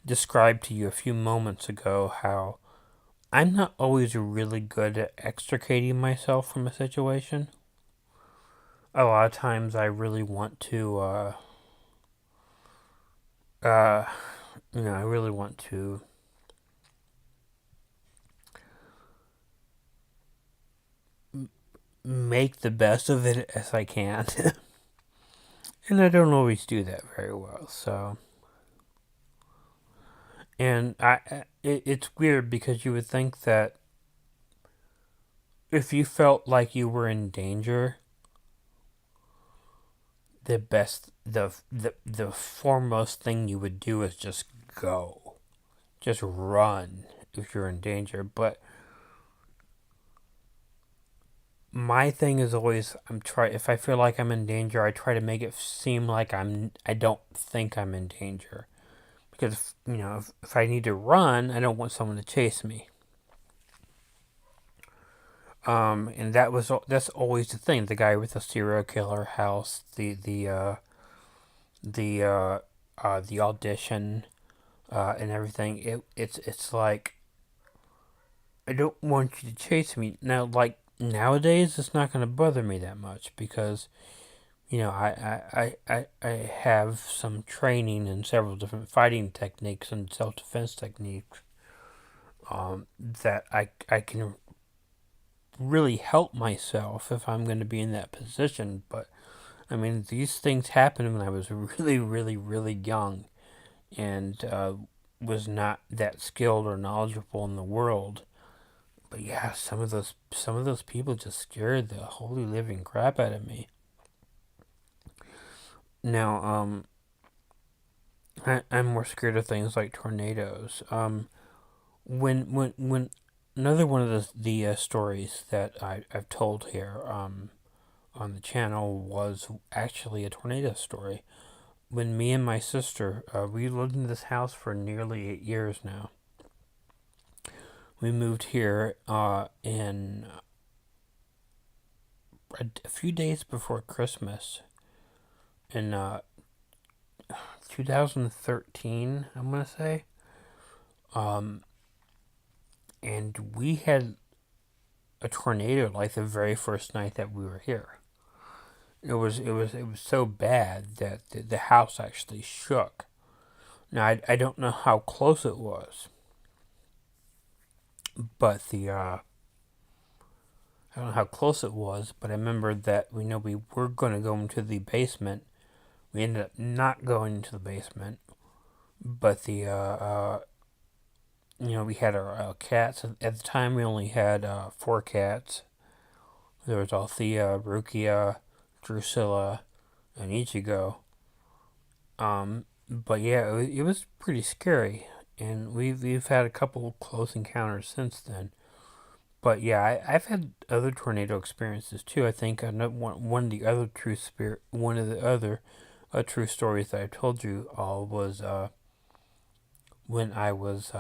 described to you a few moments ago how I'm not always really good at extricating myself from a situation. A lot of times I really want to, uh, I really want to make the best of it as I can. And I don't always do that very well, so. And it's weird because you would think that if you felt like you were in danger, the foremost thing you would do is just go, just run if you're in danger. But my thing is always if I feel like I'm in danger, I try to make it seem like I don't think I'm in danger, because if I need to run, I don't want someone to chase me. And that's always the thing. The guy with the serial killer house, the the audition, and everything. It's like I don't want you to chase me now. Like nowadays, it's not going to bother me that much because I have some training in several different fighting techniques and self defense techniques. That I can really help myself if I'm going to be in that position. But I mean, these things happened when I was really, really, really young and was not that skilled or knowledgeable in the world. But yeah, some of those people just scared the holy living crap out of me. Now, I'm more scared of things like tornadoes. When another one of the stories that I've told here on the channel was actually a tornado story. When me and my sister, we lived in this house for nearly 8 years now. We moved here in a few days before Christmas in 2013, I'm gonna say. Um, and we had a tornado like the very first night that we were here. It was so bad that the house actually shook. Now I don't know how close it was, but I don't know how close it was, but I remember that we were going to go into the basement. We ended up not going into the basement, but we had our cats. At the time, we only had 4 cats. There was Althea, Rukia, Drusilla, and Ichigo. But yeah, it was pretty scary, and we've had a couple of close encounters since then. But yeah, I've had other tornado experiences too. I think one of the other one of the other true stories that I told you all was when I was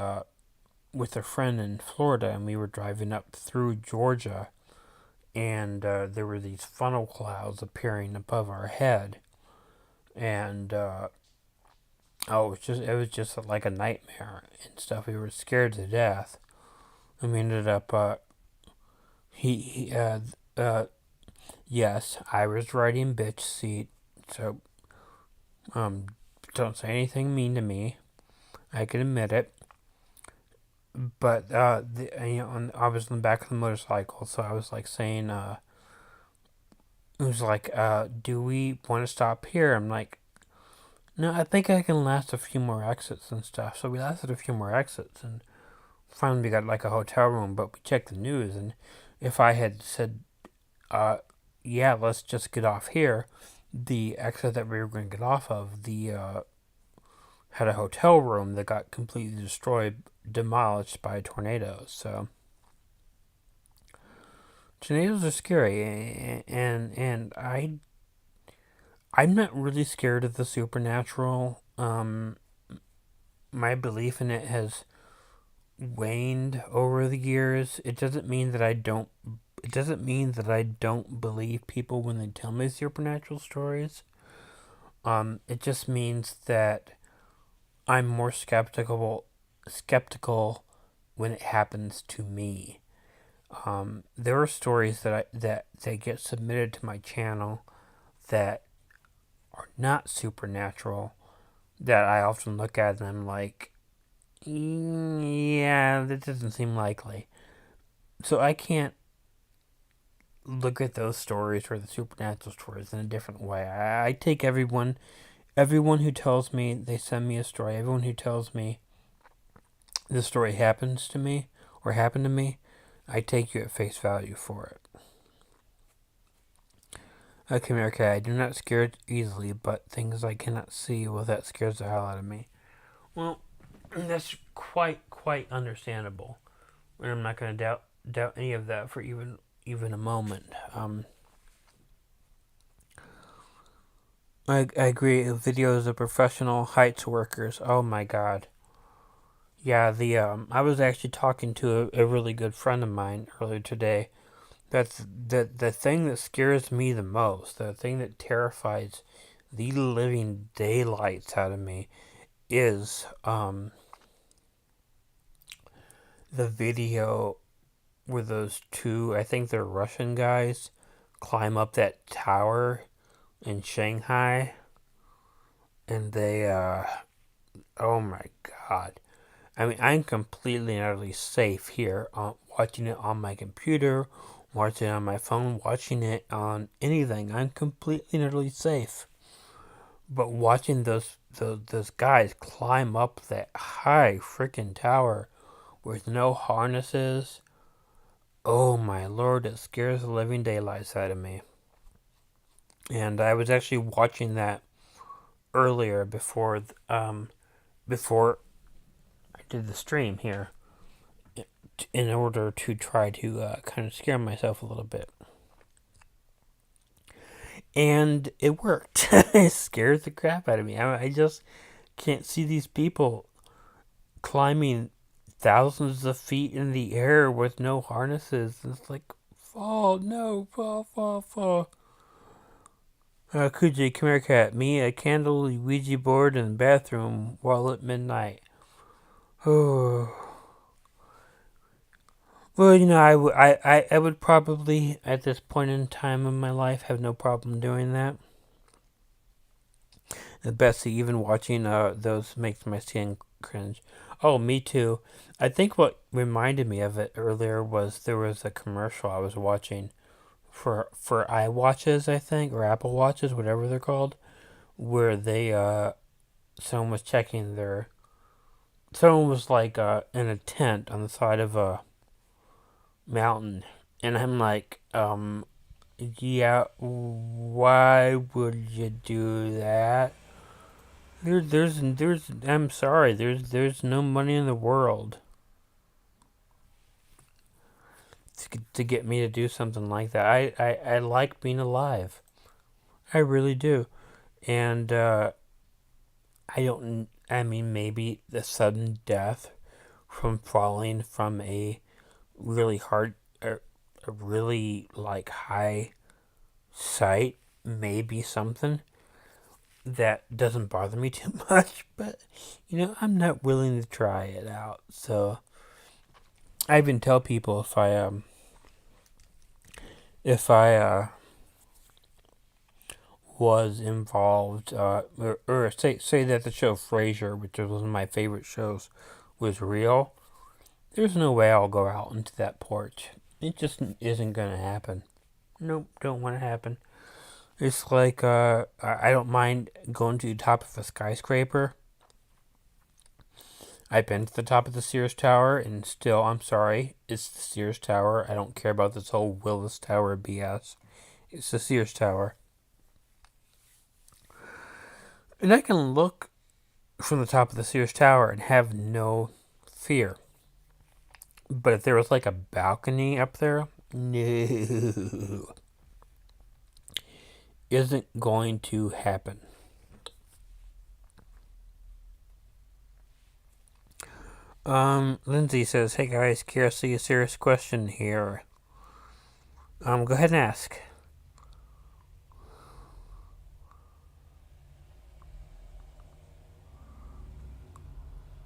with a friend in Florida, and we were driving up through Georgia, and there were these funnel clouds appearing above our head, and it was just like a nightmare and stuff. We were scared to death, and we ended up he yes, I was riding bitch seat, so um don't say anything mean to me. I can admit it. But I was in the back of the motorcycle, so I was like saying, it was like, do we want to stop here? I'm like, no, I think I can last a few more exits and stuff. So we lasted a few more exits, and finally we got like a hotel room. But we checked the news, and if I had said, uh, yeah, let's just get off here, the exit that we were going to get off of, the had a hotel room that got completely destroyed, demolished by a tornado. So tornadoes are scary, and I'm not really scared of the supernatural. My belief in it has waned over the years. It doesn't mean that I don't. It doesn't mean that I don't believe people when they tell me supernatural stories. It just means that I'm more skeptical when it happens to me. There are stories that get submitted to my channel that are not supernatural that I often look at and I'm like, yeah, that doesn't seem likely. So I can't look at those stories or the supernatural stories in a different way. I take everyone who tells me they send me a story, everyone who tells me this story happens to me or happened to me, I take you at face value for it. Okay, America, I do not scare easily, but things I cannot see, well, that scares the hell out of me. Well, that's quite understandable, and I'm not going to doubt any of that for even a moment. I agree. Videos of professional heights workers. Oh my god. Yeah, I was actually talking to a really good friend of mine earlier today. That's the thing that scares me the most, the thing that terrifies the living daylights out of me is the video where those two, I think they're Russian guys, climb up that tower in Shanghai, and they oh my god. I mean, I'm completely and utterly safe here, watching it on my computer, watching it on my phone, watching it on anything. I'm completely and utterly safe. But watching those guys climb up that high freaking tower with no harnesses, oh my lord, it scares the living daylights out of me. And I was actually watching that earlier before I did the stream here, in order to try to kind of scare myself a little bit. And it worked. It scared the crap out of me. I just can't see these people climbing thousands of feet in the air with no harnesses. It's like, fall, no, fall. Kuji, come here, cat. Me, a candle, Ouija board, in the bathroom while at midnight. Oh. Well, I would probably, at this point in time in my life, have no problem doing that. The best, even watching those makes my skin cringe. Oh, me too. I think what reminded me of it earlier was there was a commercial I was watching for iWatches, I think, or Apple Watches, whatever they're called, where someone was checking someone was like in a tent on the side of a mountain, and I'm like, yeah, why would you do that? I'm sorry, there's no money in the world to get me to do something like that. I like being alive. I really do. And, I mean, maybe the sudden death from falling from a really a really, like, high site may be something that doesn't bother me too much, but, I'm not willing to try it out, so I even tell people if I was involved, or say that the show Frasier, which was one of my favorite shows, was real, there's no way I'll go out into that porch. It just isn't gonna happen. Nope, don't want to happen. It's like I don't mind going to the top of a skyscraper. I've been to the top of the Sears Tower, and still, I'm sorry, it's the Sears Tower. I don't care about this whole Willis Tower BS. It's the Sears Tower. And I can look from the top of the Sears Tower and have no fear. But if there was like a balcony up there, no. Isn't going to happen. Lindsay says, "Hey guys, care to see a serious question here? Go ahead and ask."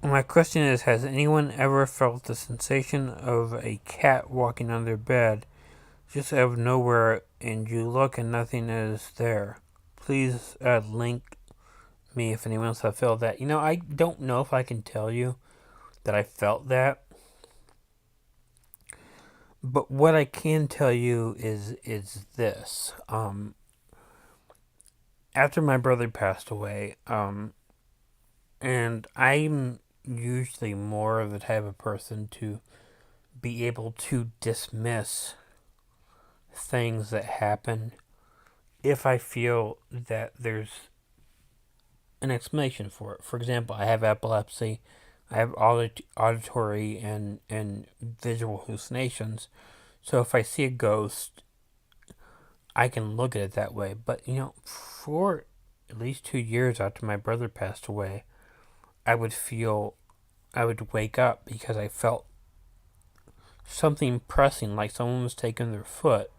My question is, has anyone ever felt the sensation of a cat walking on their bed just out of nowhere and you look and nothing is there? Please link me if anyone else have felt that. I don't know if I can tell you that I felt that, but what I can tell you is this. After my brother passed away, and I'm usually more of the type of person to be able to dismiss things that happen if I feel that there's an explanation for it. For example, I have epilepsy, I have auditory and visual hallucinations. So if I see a ghost, I can look at it that way. But for at least 2 years after my brother passed away, I would wake up because I felt something pressing, like someone was taking their foot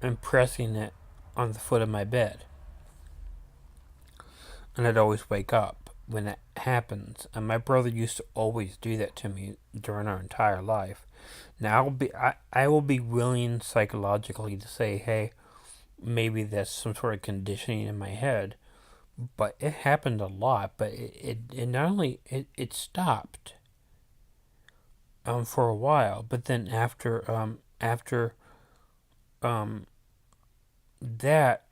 and pressing it on the foot of my bed. And I'd always wake up when that happens. And my brother used to always do that to me during our entire life. Now I will be willing psychologically to say, hey, maybe that's some sort of conditioning in my head. But it happened a lot. But it not only it stopped for a while, but then after um that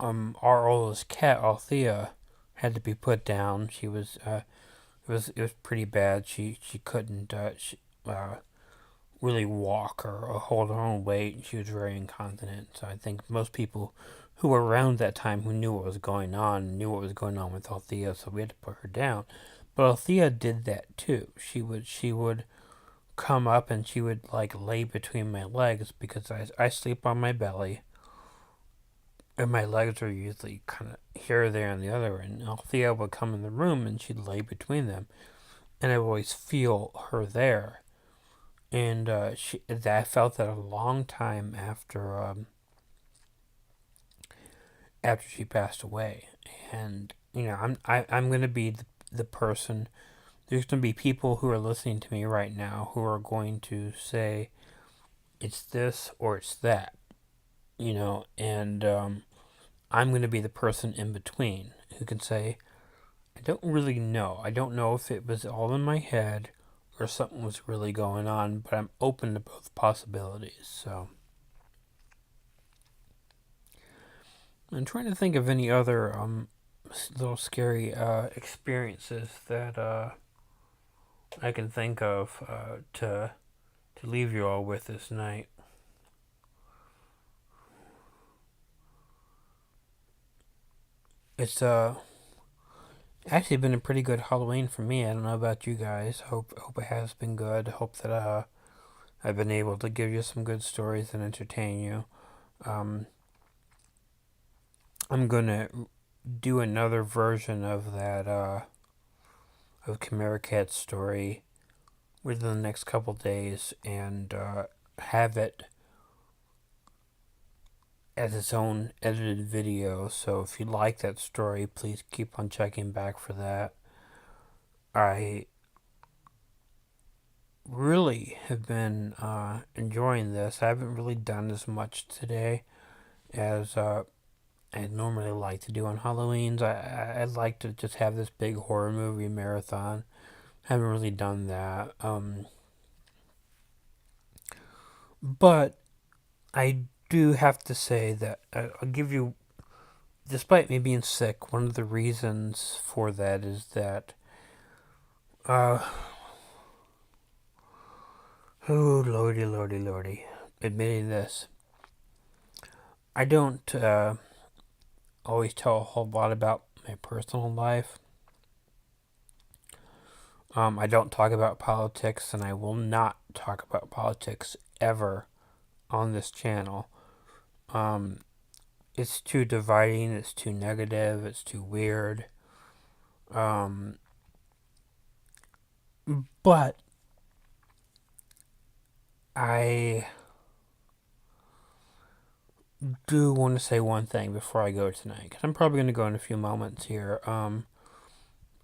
our oldest cat Althea had to be put down. She was it was pretty bad. She couldn't really walk or hold her own weight. She was very incontinent. So I think most people who were around that time who knew what was going on knew what was going on with Althea. So we had to put her down. But Althea did that too. She would come up and she would like lay between my legs because I sleep on my belly. And my legs are usually kind of here, there, and the other. And Althea would come in the room and she'd lay between them. And I would always feel her there. And I felt that a long time after she passed away. And I'm gonna be the person. There's gonna be people who are listening to me right now who are going to say it's this or it's that. And I'm gonna be the person in between who can say I don't really know. I don't know if it was all in my head or something was really going on, but I'm open to both possibilities. So I'm trying to think of any other little scary experiences that I can think of to leave you all with this night. It's actually been a pretty good Halloween for me. I don't know about you guys. Hope it has been good. Hope that I've been able to give you some good stories and entertain you. Um, I'm gonna do another version of that of Chimera Cat's story within the next couple days and have it as its own edited video. So if you like that story, please keep on checking back for that. I really have been enjoying this. I haven't really done as much today as I normally like to do on Halloween's. I'd like to just have this big horror movie marathon. Haven't really done that. But I do have to say that I'll give you, despite me being sick, one of the reasons for that is that, uh, oh lordy, lordy, lordy, admitting this, I don't always tell a whole lot about my personal life. I don't talk about politics, and I will not talk about politics ever on this channel. Um, it's too dividing, it's too negative, it's too weird. Um, but I do want to say one thing before I go tonight, because I'm probably going to go in a few moments here.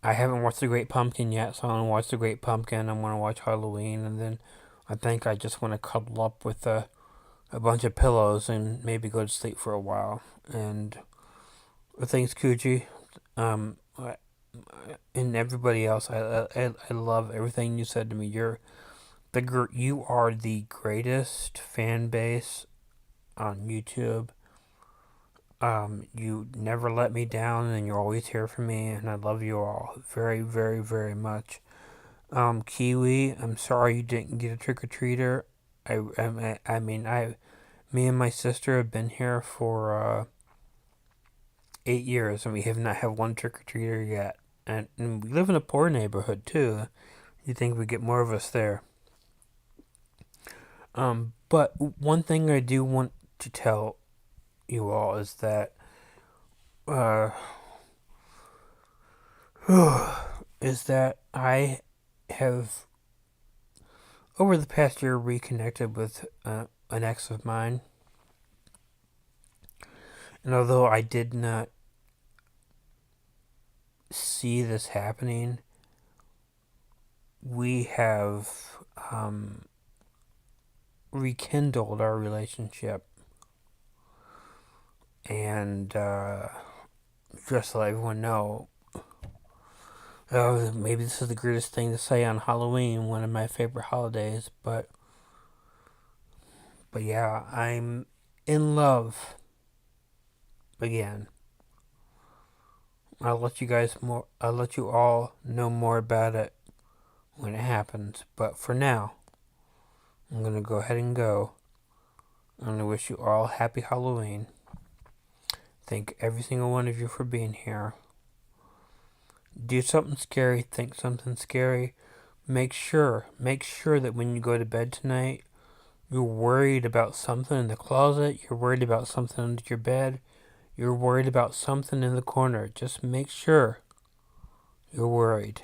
I haven't watched The Great Pumpkin yet, so I'm gonna watch The Great Pumpkin. I'm gonna watch Halloween, and then I think I just want to cuddle up with a bunch of pillows and maybe go to sleep for a while. And thanks, Kuji. Um, and everybody else, I love everything you said to me. You are the greatest fan base on YouTube. You never let me down, and you're always here for me, and I love you all very, very, very much. Kiwi, I'm sorry you didn't get a trick or treater. I mean, me and my sister have been here for 8 years, and we have not had one trick or treater yet. And we live in a poor neighborhood too. You think we get more of us there? But one thing I do want to tell you all is that uh, I have over the past year reconnected with an ex of mine, and although I did not see this happening, we have rekindled our relationship, and just to let everyone know, maybe this is the greatest thing to say on Halloween, one of my favorite holidays, but yeah, I'm in love again. I'll let you all know more about it when it happens. But for now, I'm gonna go ahead and go. I'm gonna wish you all happy Halloween. Thank every single one of you for being here. Do something scary, think something scary. Make sure that when you go to bed tonight, you're worried about something in the closet, you're worried about something under your bed, you're worried about something in the corner. Just make sure you're worried.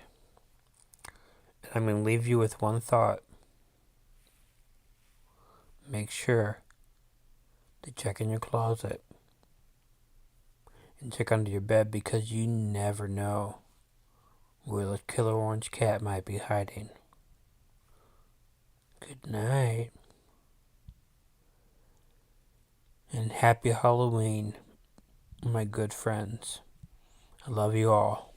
And I'm going to leave you with one thought. Make sure to check in your closet and check under your bed, because you never know where the killer orange cat might be hiding. Good night. And happy Halloween, my good friends. I love you all.